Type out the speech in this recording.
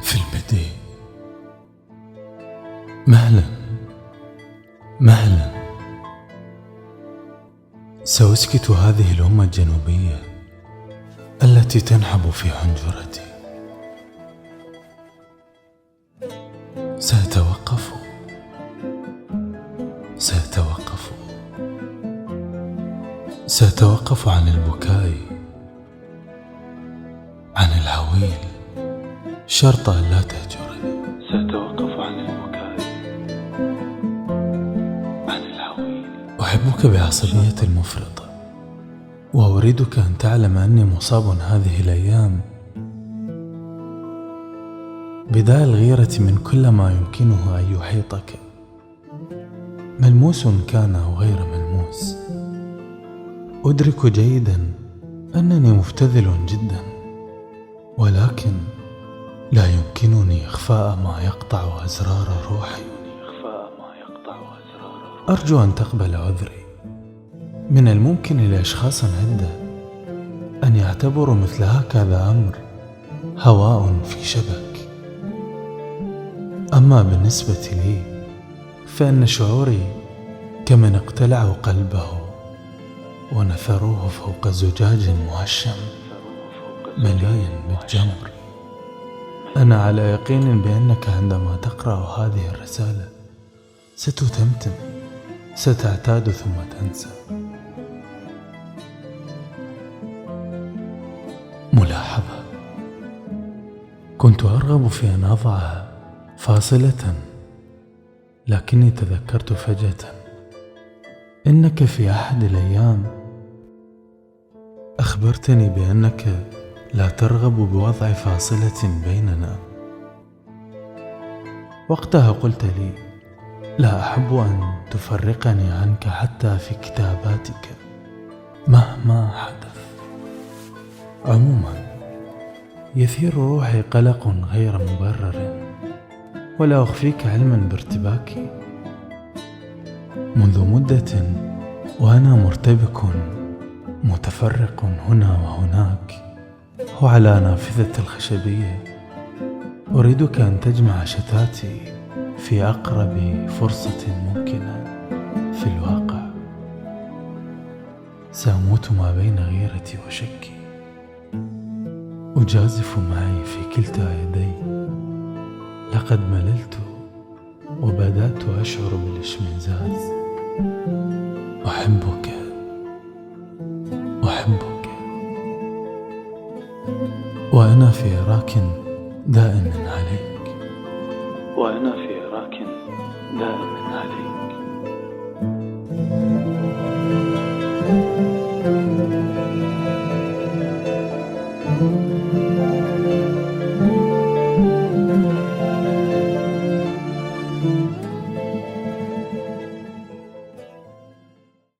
في البدء مهلا مهلا، سأسكت هذه الأمة الجنوبية التي تنحب في حنجرتي. سأتوقف سأتوقف عن البكاء، عن العويل، شرط أن لا تهجرني. سأتوقف عن البكاء، عن العويل. أحبك بعصبية مفرطة، وأريدك أن تعلم أني مصاب هذه الأيام بداء الغيرة من كل ما يمكنه أن يحيطك، ملموس كان أو غير ملموس. أدرك جيدا أنني مبتذل جدا، ولكن لا يمكنني إخفاء ما يقطع أزرار روحي. أرجو أن تقبل عذري. من الممكن لأشخاص عدة أن يعتبروا مثل هكذا أمر هواء في شبك، أما بالنسبة لي فإن شعوري كمن اقتلعوا قلبه ونثروه فوق زجاج مهشم مليء بالجمر. أنا على يقين بأنك عندما تقرأ هذه الرسالة ستتمتم، ستعتاد ثم تنسى. ملاحظة: كنت أرغب في أن أضع فاصلة، لكني تذكرت فجأة إنك في أحد الأيام أخبرتني بأنك لا ترغب بوضع فاصلة بيننا. وقتها قلت لي: لا أحب أن تفرقني عنك حتى في كتاباتك مهما حدث. عموما يثير روحي قلق غير مبرر، ولا أخفيك علما بارتباكي. منذ مدة وأنا مرتبك متفرق هنا وهناك وعلى نافذة الخشبية. أريدك أن تجمع شتاتي في أقرب فرصة ممكنة. في الواقع سأموت ما بين غيرتي وشكي، أجازف معي في كلتا يدي. لقد مللت وبدأت أشعر بالاشمئزاز. أحبك وأنا في عراك دائم عليك.